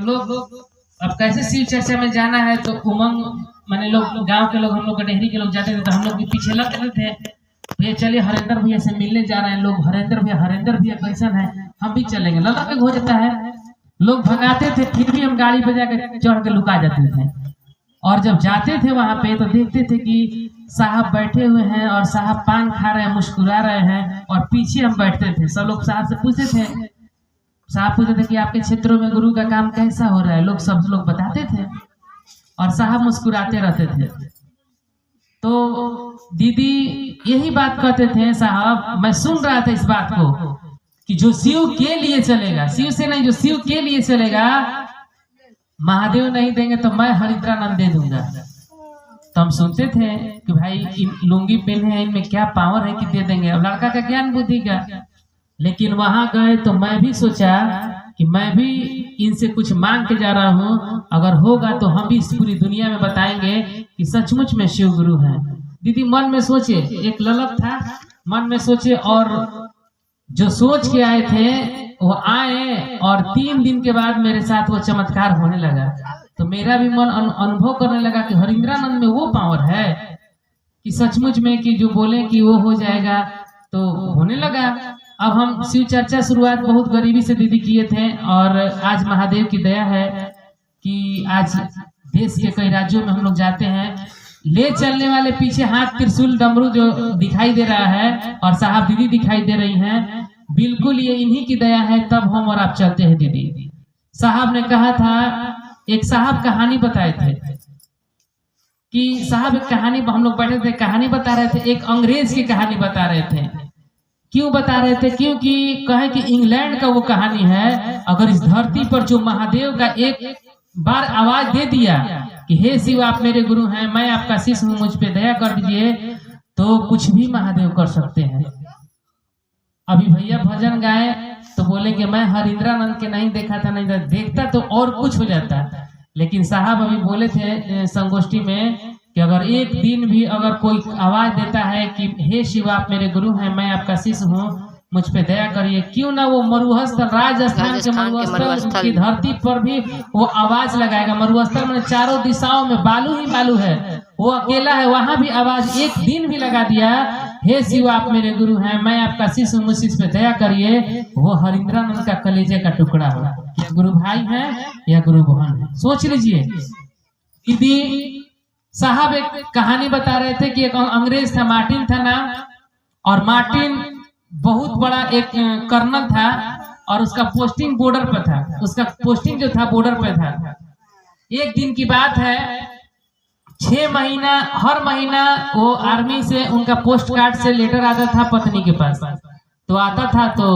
लोग अब कैसे शिव चर्चा में जाना है तो उमंग माने लोग गांव के लोग हम लोग कटहरी के लोग जाते थे तो हम लोग भी पीछे लग रहे थे। भैया चलिए हरेंद्र भैया से मिलने जा रहे हैं लोग, हरेंद्र भैया कैसन है, हम भी चलेंगे। लगा के हो जाता है, लोग भगाते थे फिर भी हम गाड़ी पे जाकर चढ़ के लुका जाते थे। और जब जाते थे वहां पे तो देखते थे कि साहब बैठे हुए हैं और साहब पान खा रहे हैं, मुस्कुरा रहे हैं और पीछे हम बैठते थे। सब लोग साहब से पूछते थे, साहब पूछते थे कि आपके क्षेत्रों में गुरु का काम कैसा हो रहा है, सब लोग बताते थे और साहब मुस्कुराते रहते थे। तो दीदी यही बात कहते थे, साहब मैं सुन रहा था इस बात को कि जो शिव के लिए चलेगा, शिव से नहीं, जो शिव के लिए चलेगा महादेव नहीं देंगे तो मैं हरिद्रानंद दे दूंगा। तो हम सुनते थे कि भाई इन लुंगी पहने हैं, इनमें क्या पावर है कि दे देंगे, अब लड़का का ज्ञान बुद्धि का। लेकिन वहां गए तो मैं भी सोचा कि मैं भी इनसे कुछ मांग के जा रहा हूँ, अगर होगा तो हम भी इस पूरी दुनिया में बताएंगे कि सचमुच में शिव गुरु हैं। दीदी मन में सोचे, एक ललक था मन में सोचे, और जो सोच के आए थे वो आए और 3 दिन के बाद मेरे साथ वो चमत्कार होने लगा। तो मेरा भी मन अनुभव करने लगा कि हरिंद्रानंद में वो पावर है कि सचमुच में कि जो बोले कि वो हो जाएगा तो होने लगा। अब हम शिव चर्चा शुरुआत बहुत गरीबी से दीदी किए थे और आज महादेव की दया है कि आज देश के कई राज्यों में हम लोग जाते हैं, ले चलने वाले पीछे हाथ त्रिशूल डमरू जो दिखाई दे रहा है और साहब दीदी दिखाई दे रही हैं, बिल्कुल ये इन्हीं की दया है, तब हम और आप चलते हैं दीदी। साहब ने कहा था, एक साहब कहानी बताए थे कि साहब एक कहानी, हम लोग बैठे थे कहानी बता रहे थे, एक अंग्रेज की कहानी बता रहे थे। क्यों बता रहे थे? क्योंकि कहे कि इंग्लैंड का वो कहानी है, अगर इस धरती पर जो महादेव का एक बार आवाज दे दिया कि हे शिव आप मेरे गुरु हैं, मैं आपका शिष्य हूँ, मुझ पे दया कर दीजिए, तो कुछ भी महादेव कर सकते हैं। अभी भैया भजन गाए तो बोले कि मैं हरिंद्रानंद के नहीं देखा था, नहीं देखता तो और कुछ हो जाता। लेकिन साहब अभी बोले थे संगोष्ठी में कि अगर एक दिन भी अगर कोई आवाज देता है कि हे शिव आप मेरे गुरु हैं, मैं आपका शिष्य हूँ, मुझ पे दया करिए, क्यों ना वो मरुस्थल राजस्थान के मरुस्थल की धरती पर भी वो आवाज लगाएगा। मरुस्थल में चारों दिशाओं में बालू ही बालू है, वो अकेला है, वहां भी आवाज एक दिन भी लगा दिया, हे शिव आप मेरे गुरु हैं, मैं आपका शिष्य हूँ, मुझ पे दया करिए, वो हरिंद्रानंद का कलेजे का टुकड़ा हो, या गुरु भाई है या गुरु बहन है। सोच लीजिए। दीदी साहब एक कहानी बता रहे थे कि एक अंग्रेज था, मार्टिन था नाम, और मार्टिन बहुत बड़ा एक कर्नल था और उसका पोस्टिंग बॉर्डर पे था, उसका पोस्टिंग जो था बॉर्डर पे था। एक दिन की बात है, 6 महीना हर महीना वो आर्मी से उनका पोस्ट कार्ड से लेटर आता था पत्नी के पास, तो आता था तो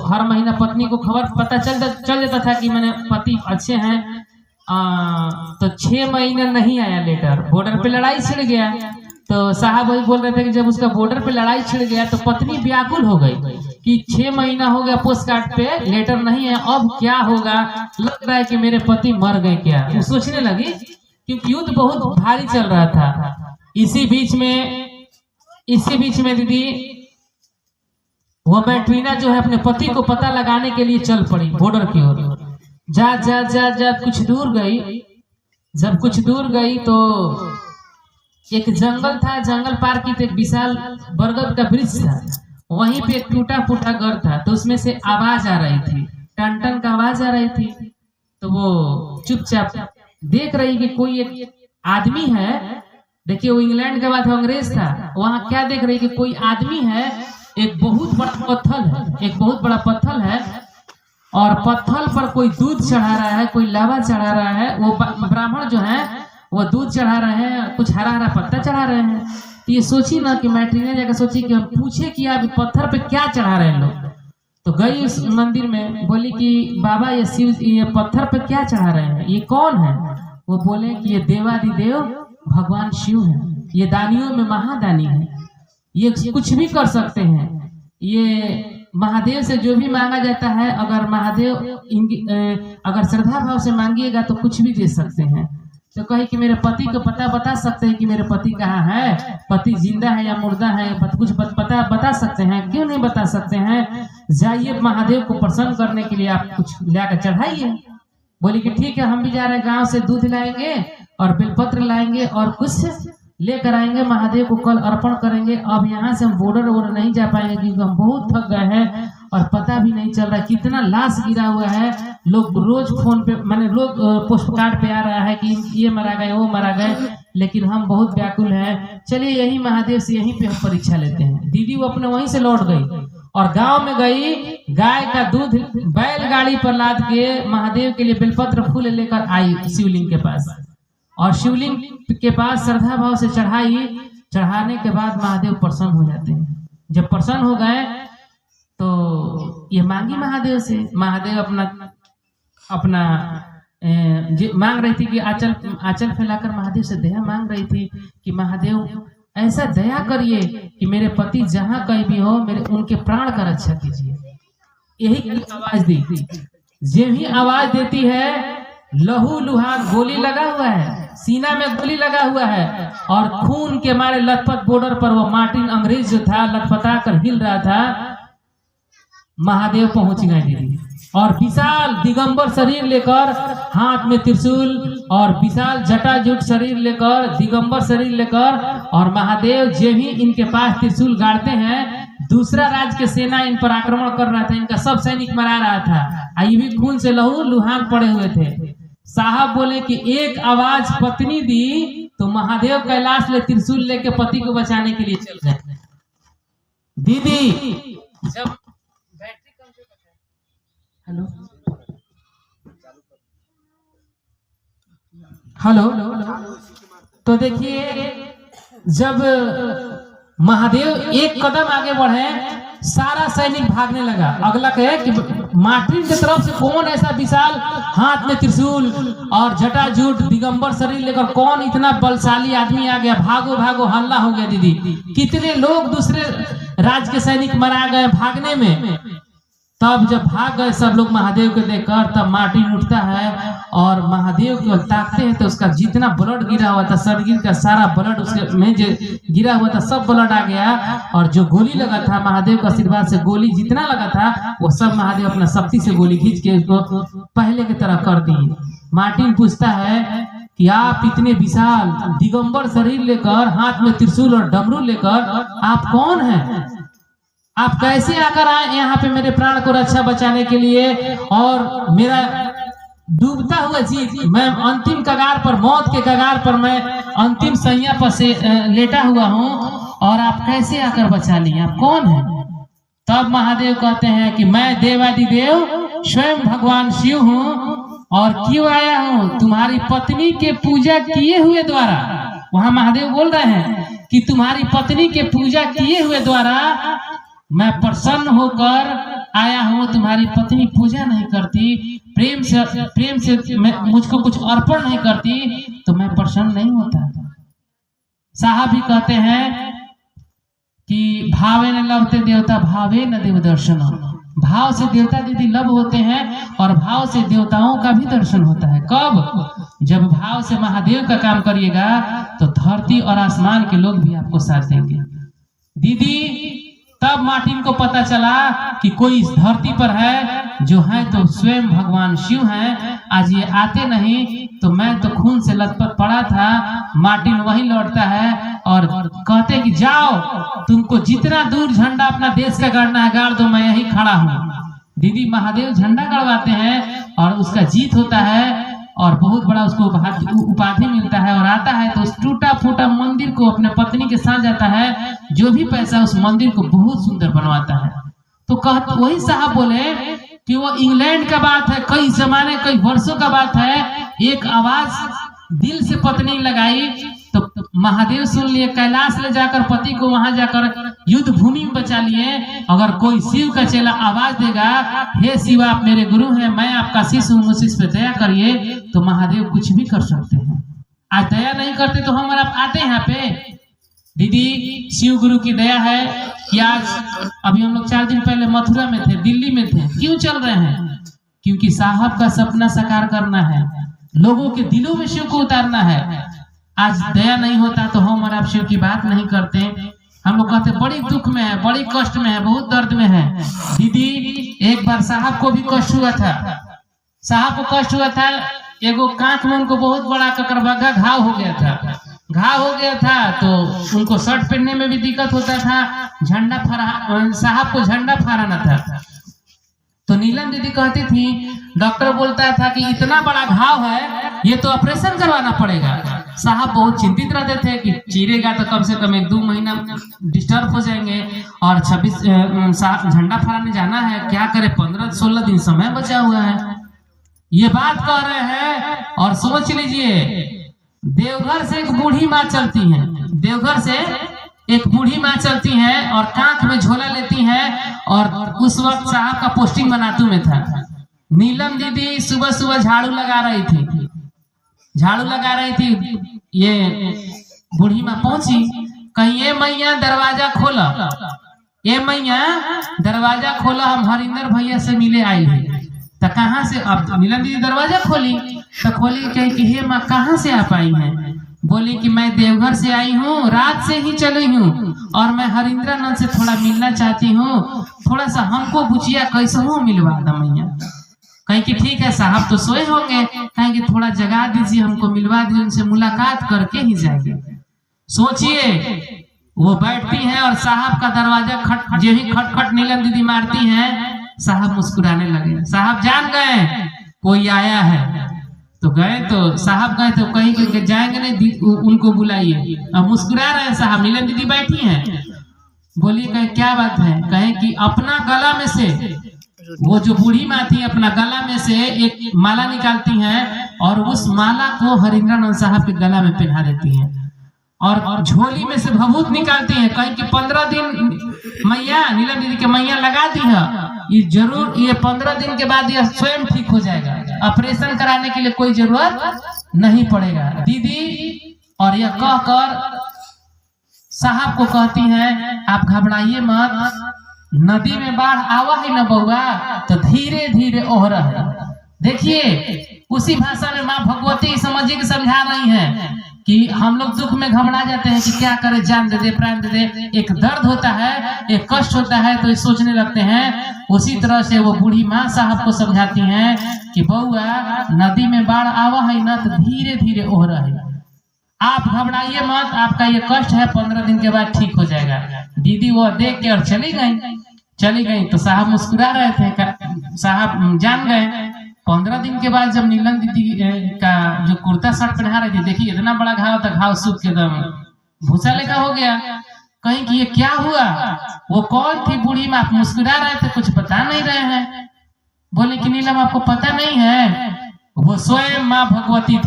हर महीना पत्नी को खबर पता चल जाता था कि मैंने पति अच्छे हैं। तो 6 महीना नहीं आया लेटर, बॉर्डर पे लड़ाई छिड़ गया। तो साहब वही बोल रहे थे कि जब उसका बॉर्डर पे लड़ाई छिड़ गया तो पत्नी व्याकुल हो गई कि 6 महीना हो गया पोस्ट कार्ड पे लेटर नहीं है, अब क्या होगा, लग रहा है कि मेरे पति मर गए क्या। वो सोचने लगी क्योंकि युद्ध बहुत भारी चल रहा था। इसी बीच में दीदी वो मैट्रीना जो है अपने पति को पता लगाने के लिए चल पड़ी बॉर्डर की ओर। जा कुछ दूर गई। जब कुछ दूर गई तो एक जंगल था, जंगल पार की तो एक विशाल बरगद का वृक्ष था, वहीं पे एक टूटा फूटा घर था, तो उसमें से आवाज आ रही थी, टन टन का आवाज आ रही थी। तो वो चुपचाप देख रही कि कोई एक आदमी है। देखिए वो इंग्लैंड के बाद अंग्रेज था, वहां क्या देख रही कि कोई आदमी है, एक बहुत बड़ा पत्थर है और पत्थर पर कोई दूध चढ़ा रहा है, कोई लावा चढ़ा रहा है। वो ब्राह्मण जो है वो दूध चढ़ा रहे हैं, कुछ हरा हरा पत्ता चढ़ा रहे हैं। तो ये सोची ना कि मैट्रीना जाकर सोची कि हम पूछे कि आप पत्थर पे क्या चढ़ा रहे हैं लोग। तो गई उस मंदिर में, बोली कि बाबा ये शिव, ये पत्थर पे क्या चढ़ा रहे हैं, ये कौन है? वो बोले कि ये देवादिदेव भगवान शिव है, ये दानियों में महादानी है, ये कुछ भी कर सकते हैं, ये महादेव से जो भी मांगा जाता है, अगर महादेव अगर श्रद्धा भाव से मांगिएगा तो कुछ भी दे सकते हैं। तो कहे कि मेरे पति को पता बता सकते हैं कि मेरे पति कहाँ है, पति जिंदा है या मुर्दा है, कुछ पता बता सकते हैं? क्यों नहीं बता सकते हैं? जाइए महादेव को प्रसन्न करने के लिए आप कुछ लाकर चढ़ाइए। बोली कि ठीक है, हम भी जा रहे हैं, गांव से दूध लाएंगे और बेलपत्र लाएंगे और कुछ लेकर आएंगे, महादेव को कल अर्पण करेंगे। अब यहाँ से हम बॉर्डर वोर्डर नहीं जा पाएंगे क्योंकि हम बहुत थक गए हैं और पता भी नहीं चल रहा कितना लाश गिरा हुआ है। लोग रोज फोन पे माने लोग पोस्ट कार्ड पे आ रहा है कि ये मरा गए, वो मरा गए, लेकिन हम बहुत व्याकुल हैं। चलिए यही महादेव से यहीं पे हम परीक्षा लेते हैं। दीदी वो अपने वहीं से लौट गई और गांव में गई, गाय का दूध बैलगाड़ी पर लाद के महादेव के लिए बेलपत्र फूल लेकर आई शिवलिंग के पास, और शिवलिंग के पास श्रद्धा भाव से चढ़ाई। चढ़ाने के बाद महादेव प्रसन्न हो जाते हैं। जब प्रसन्न हो गए तो ये मांगी महादेव से, महादेव अपना मांग रही थी कि आंचल फैलाकर महादेव से दया मांग रही थी कि महादेव ऐसा दया करिए कि मेरे पति जहाँ कहीं भी हो मेरे उनके प्राण का रक्षा कीजिए। यही आवाज दी। जे भी आवाज देती है, लहू लुहान गोली लगा हुआ है, सीना में गोली लगा हुआ है और खून के मारे लथपथ बॉर्डर पर वो मार्टिन अंग्रेज जो था लथपथा कर हिल रहा था। महादेव पहुंच गए दीदी, और विशाल दिगंबर शरीर लेकर, हाथ में त्रिशूल और विशाल जटाजूट शरीर लेकर, दिगंबर शरीर लेकर, और महादेव जे भी इनके पास त्रिशूल गाड़ते हैं, दूसरा राज्य के सेना इन पर आक्रमण कर रहा था, इनका सब सैनिक मरा रहा था, ये भी खून से लहू लुहान पड़े हुए थे। साहब बोले कि एक आवाज पत्नी दी तो महादेव कैलाश ले त्रिशूल लेके पति को बचाने के लिए चल गए। दीदी जब बैटरी कम से हेलो तो देखिए, जब महादेव एक कदम आगे बढ़े, सारा सैनिक भागने लगा। अगला कहे कि मार्टिन की तरफ से कौन ऐसा विशाल हाथ में त्रिशूल और जटाजूट दिगंबर शरीर लेकर कौन इतना बलशाली आदमी आ गया, भागो भागो, हल्ला हो गया दीदी। कितने लोग दूसरे राज्य के सैनिक मरा गए भागने में। तब जब भाग गए सब लोग महादेव को देखकर, तब मार्टिन उठता है और महादेव को ताकते हैं तो उसका जितना ब्लड गिरा हुआ था, शरीर का सारा ब्लड उसके में जो गिरा हुआ था सब ब्लड आ गया, और जो गोली लगा था महादेव का आशीर्वाद से गोली जितना लगा था वो सब महादेव अपना शक्ति से गोली खींच के उसको पहले की तरह कर दिए। मार्टिन पूछता है कि आप इतने विशाल दिगंबर शरीर लेकर, हाथ में त्रिशूल और डमरू लेकर, आप कौन हैं? आप कैसे आकर आए यहाँ पे मेरे प्राण को रक्षा बचाने के लिए? और मेरा डूबता हुआ जीव, मैं अंतिम कगार पर, मौत के कगार पर मैं अंतिम सैया पर से लेटा हुआ हूँ, और आप कैसे आकर बचा लिए? आप कौन हैं? तब महादेव कहते हैं कि मैं देवादिदेव स्वयं भगवान शिव हूँ, और क्यों आया हूँ? तुम्हारी पत्नी के पूजा किए हुए द्वारा। वहां महादेव बोल रहे हैं कि तुम्हारी पत्नी के पूजा किए हुए द्वारा मैं प्रसन्न होकर आया हूँ। तुम्हारी पत्नी पूजा नहीं करती, प्रेम से मुझको कुछ अर्पण नहीं करती तो मैं प्रसन्न नहीं होता। साहब भी कहते हैं कि भावे न लभते देवता भावे न देव दर्शन। भाव से देवता दीदी लब होते हैं और भाव से देवताओं का भी दर्शन होता है। कब? जब भाव से महादेव का काम करिएगा तो धरती और आसमान के लोग भी आपको साथ देंगे। दीदी तब मार्टिन को पता चला कि कोई इस धरती पर है जो है तो स्वयं भगवान शिव हैं। आज ये आते नहीं तो मैं तो खून से लथपथ पड़ा था। मार्टिन वहीं लौटता है और कहते कि जाओ, तुमको जितना दूर झंडा अपना देश का गाड़ना है गाड़ दो, मैं यहीं खड़ा हूँ। दीदी महादेव झंडा गड़वाते हैं और उसका जीत होता है और बहुत बड़ा उसको उपाधि मिलता है, और आता है तो उस टूटा फूटा मंदिर को अपने पत्नी के साथ जाता है, जो भी पैसा उस मंदिर को बहुत सुंदर बनवाता है। तो वही साहब बोले कि वो इंग्लैंड का बात है, कई जमाने कई वर्षों का बात है। एक आवाज दिल से पत्नी लगाई तो महादेव सुन लिए, कैलाश ले जाकर पति को वहां जाकर युद्ध भूमि में बचा लिए। अगर कोई शिव का चेला आवाज देगा, हे शिव आप मेरे गुरु हैं, मैं आपका शिष्य हूँ, मुझ पे दया करिए, तो महादेव कुछ भी कर सकते हैं। आज दया नहीं करते तो हम आप आते हैं यहाँ पे। दीदी शिव गुरु की दया है कि आज अभी हम लोग 4 दिन पहले मथुरा में थे, दिल्ली में थे। क्यों चल रहे हैं? क्योंकि साहब का सपना साकार करना है, लोगों के दिलों में शिव को उतारना है। आज दया नहीं होता तो हम और आप शिव की बात नहीं करते। हम लोग कहते बड़ी दुख में है, बड़ी कष्ट में है, बहुत दर्द में है। दीदी एक बार साहब को भी कष्ट हुआ था, साहब को कष्ट हुआ था, एगो कांख में उनको बहुत बड़ा ककरबग्घा घाव हो गया था। तो उनको शर्ट पहनने में भी दिक्कत होता था, झंडा फहरा, साहब को झंडा फहराना था। तो नीलम दीदी कहती थी, डॉक्टर बोलता था कि इतना बड़ा घाव है, ये तो ऑपरेशन करवाना पड़ेगा। साहब बहुत चिंतित रहते थे कि चीरेगा तो कम से कम 1-2 महीना डिस्टर्ब हो जाएंगे, और 26 झंडा फहराने जाना है, क्या करे, 15-16 दिन समय बचा हुआ है। ये बात कह रहे हैं, और सोच लीजिए देवघर से एक बूढ़ी माँ चलती है, और कांख में झोला लेती है, और उस वक्त साहब का पोस्टिंग बनातू में था। नीलम दीदी सुबह सुबह झाड़ू लगा रही थी। ये बूढ़ी माँ पहुंची, कहीं ये मैया दरवाजा खोला, हम हरिंदर भैया से मिले आई है। तो कहाँ से? अब नीलम दीदी दरवाजा खोली, कही कि हे माँ कहाँ से आप आई हैं? बोली कि मैं देवघर से आई हूँ, रात से ही चली हूँ, और मैं हरिंद्रानंद से थोड़ा मिलना चाहती हूँ, थोड़ा सा हमको बुचिया कैसे हो मिलवा द मैया। कहीं कि ठीक है, साहब तो सोए होंगे, कहीं कि थोड़ा जगा दीजिए, हमको मिलवा दीजिए, उनसे मुलाकात करके ही जाएंगे। सोचिए, वो बैठती हैं और साहब का दरवाजा खटखट नीलम दीदी मारती हैं, साहब मुस्कुराने लगे। साहब जान गए कोई आया है, तो गए, तो साहब गए तो कहीं कि जाएंगे नहीं, उनको बुलाइए। अब मुस्कुरा रहे हैं साहब, नीलम दीदी बैठी हैं। बोलिए कहीं क्या बात है? कहें कि अपना गला में से, वो जो बूढ़ी माँ थी, अपना गला में से एक माला निकालती हैं, और उस माला को हरिंद्रानंद साहब के गला में पहना देती हैं, और झोली में से भभूत निकालती हैं। कहीं कि 15 दिन मैया, नीलम दीदी के मैया लगा दी है, ये जरूर, ये 15 दिन के बाद यह स्वयं ठीक हो जाएगा, ऑपरेशन कराने के लिए कोई जरूरत नहीं पड़ेगा दीदी। और यह कहकर साहब को कहती हैं, आप घबराइए मत, नदी में बाढ़ आवा है न बउआ, तो धीरे धीरे ओह रहा है। देखिए उसी भाषा में माँ भगवती समझिए कि समझा रही हैं कि हम लोग दुख में घबरा जाते हैं कि क्या करे, जान दे दे, प्राण दे दे, एक दर्द होता है, एक कष्ट होता है, तो सोचने लगते हैं। उसी तरह से वो बूढ़ी माँ साहब को समझाती हैं कि बउआ नदी में बाढ़ आवा है न, तो धीरे धीरे ओह रहा है, आप घबराइए मत, आपका ये कष्ट है 15 दिन के बाद ठीक हो जाएगा। दीदी वो देख के और चली गई। तो साहब मुस्कुरा रहे थे, साहब जान गए। 15 दिन के बाद जब नीलम दीदी का जो कुर्ता शर्ट पहना रही थी, देखिए इतना बड़ा घाव था, घाव सूख के एकदम भूसा लेखा हो गया। कहीं कि ये क्या हुआ? वो कौन थी बूढ़ी माँ? आप मुस्कुरा रहे थे, कुछ बता नहीं रहे हैं। बोले कि नीलम आपको पता नहीं है, वो स्वयं माँ भगवती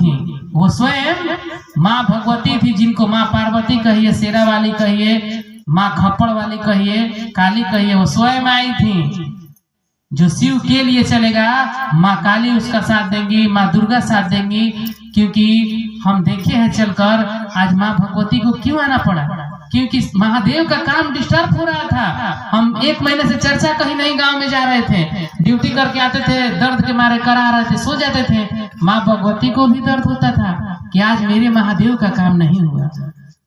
थी, जिनको माँ पार्वती कहिए, शेरा वाली कहिए, माँ खप्पड़ वाली कहिए, काली कहिए, वो स्वयं आई थी। जो शिव के लिए चलेगा, माँ काली उसका साथ देंगी, माँ दुर्गा साथ देंगी, क्योंकि हम देखे हैं चलकर आज माँ भगवती को क्यों आना पड़ा, क्योंकि महादेव का काम डिस्टर्ब हो रहा था। हम 1 महीने से चर्चा कहीं नहीं गांव में जा रहे थे, ड्यूटी करके आते थे, दर्द के मारे करा रहे थे, सो जाते थे। माँ भगवती को भी दर्द होता था कि आज मेरे महादेव का काम नहीं हुआ,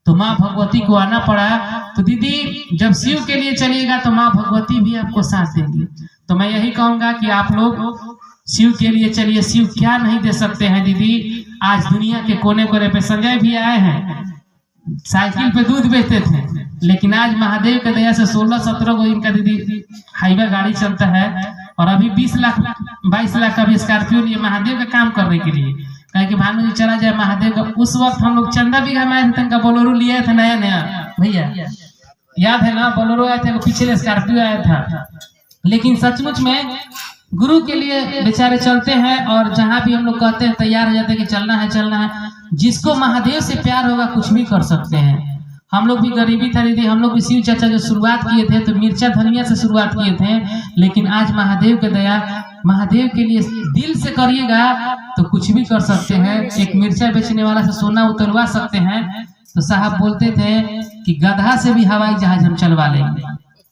तो माँ भगवती को आना पड़ा। तो दीदी जब शिव के लिए चलिएगा तो माँ भगवती भी आपको साथ देंगी। तो मैं यही कहूंगा कि आप लोग शिव के लिए चलिए, शिव क्या नहीं दे सकते हैं दीदी। आज दुनिया के कोने कोने पे संजय भी आए हैं, साइकिल पे दूध बेचते थे, लेकिन आज महादेव के दया से 16-17 को इनका दीदी हाईवे गाड़ी चलता है, और अभी 20 लाख 22 लाख का भी स्कॉर्पियो लिए महादेव का काम करने के लिए। कहे कि भानु जी चला जाए महादेव का। उस वक्त हम लोग चंदा बीघा में आए थे, उनका बोलेरो लिया था नया भैया, याद है ना? बोलेरो आया था, पीछे स्कॉर्पियो आया था। लेकिन सचमुच में गुरु के लिए बेचारे चलते हैं, और जहां भी हम लोग कहते हैं तैयार हो जाते हैं कि चलना है। जिसको महादेव से प्यार होगा कुछ भी कर सकते हैं। हम लोग भी गरीबी था दीदी, हम लोग भी शिव चर्चा जो शुरुआत किए थे तो मिर्चा धनिया से शुरुआत किए थे, लेकिन आज महादेव के दया, महादेव के लिए दिल से करिएगा तो कुछ भी कर सकते हैं। एक मिर्चा बेचने वाला से सोना उतरवा सकते हैं। तो साहब बोलते थे कि गधा से भी हवाई जहाज हम चलवा लेंगे।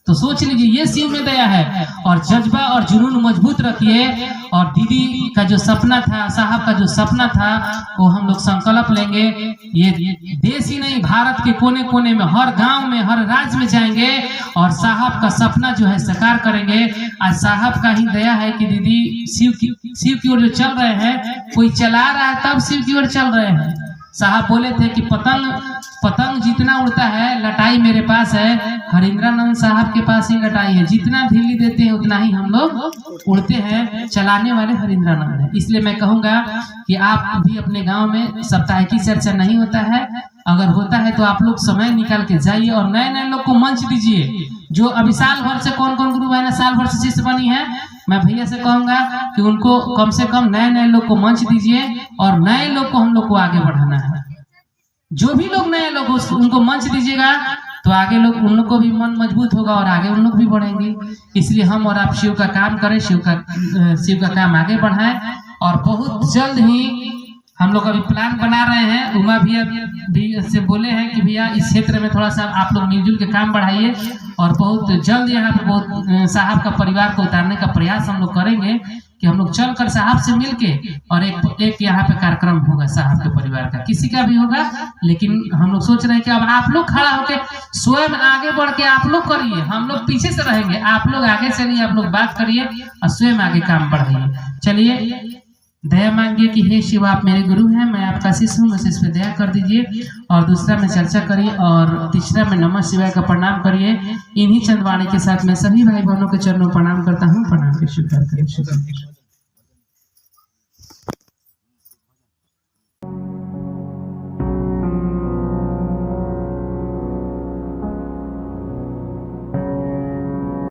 तो सोच लीजिए ये शिव में दया है। और जज्बा और जुनून मजबूत रखिए। और दीदी का जो सपना था, साहब का जो सपना था, वो हम लोग संकल्प लेंगे। ये देश ही नहीं, भारत के कोने कोने में, हर गांव में, हर राज्य में जाएंगे और साहब का सपना जो है साकार करेंगे। आज साहब का ही दया है कि दीदी शिव की ओर जो चल रहे हैं, कोई चला रहा है तब शिव की ओर चल रहे हैं। साहब बोले थे कि पतंग जितना उड़ता है लटाई मेरे पास है, हरिंद्रानंद साहब के पास ही लटाई है, जितना ढीली देते हैं उतना ही हम लोग उड़ते हैं, चलाने वाले हरिंद्रानंद है। इसलिए मैं कहूँगा कि आप भी अपने गांव में साप्ताहिकी चर्चा नहीं होता है, अगर होता है तो आप लोग समय निकाल के जाइए और नए नए लोग को मंच दीजिए। जो अभी साल भर से कौन कौन गुरु बहना साल भर से शिष्य बनी है, मैं भैया से कहूंगा कि उनको कम से कम नए नए लोग को मंच दीजिए और नए लोग को हम लोग को आगे बढ़ाना है। जो भी लोग नए लोग उनको मंच दीजिएगा तो आगे लोग उन लोग को भी मन मजबूत होगा और आगे उन लोग भी बढ़ेंगे। इसलिए हम और आप शिव का काम करें, शिव का काम आगे बढ़ाएं और बहुत जल्द ही हम लोग अभी प्लान बना रहे हैं। उमा भैया भी से बोले हैं कि भैया इस क्षेत्र में थोड़ा सा आप लोग मिलजुल के काम बढ़ाइए और बहुत जल्द यहाँ पे बहुत साहब का परिवार को उतारने का प्रयास हम लोग करेंगे कि हम लोग चलकर साहब से मिलके और एक यहाँ पे कार्यक्रम होगा साहब के परिवार का, किसी का भी होगा, लेकिन हम लोग सोच रहे हैं कि अब आप लोग खड़ा होके स्वयं आगे बढ़ के आप लोग करिए, हम लोग पीछे से रहेंगे, आप लोग आगे चलिए, आप लोग बात करिए और स्वयं आगे काम बढ़ाइए। चलिए दया मांगिए कि हे शिव आप मेरे गुरु हैं, मैं आपका शिष्य हूँ, मुझे इस पे दया कर दीजिए। और दूसरा में चर्चा करिए और तीसरा में नमः शिवाय का प्रणाम करिए। इन्हीं चंद वाणी के साथ मैं सभी भाई बहनों के चरणों प्रणाम करता हूँ। प्रणाम के स्वीकार करें।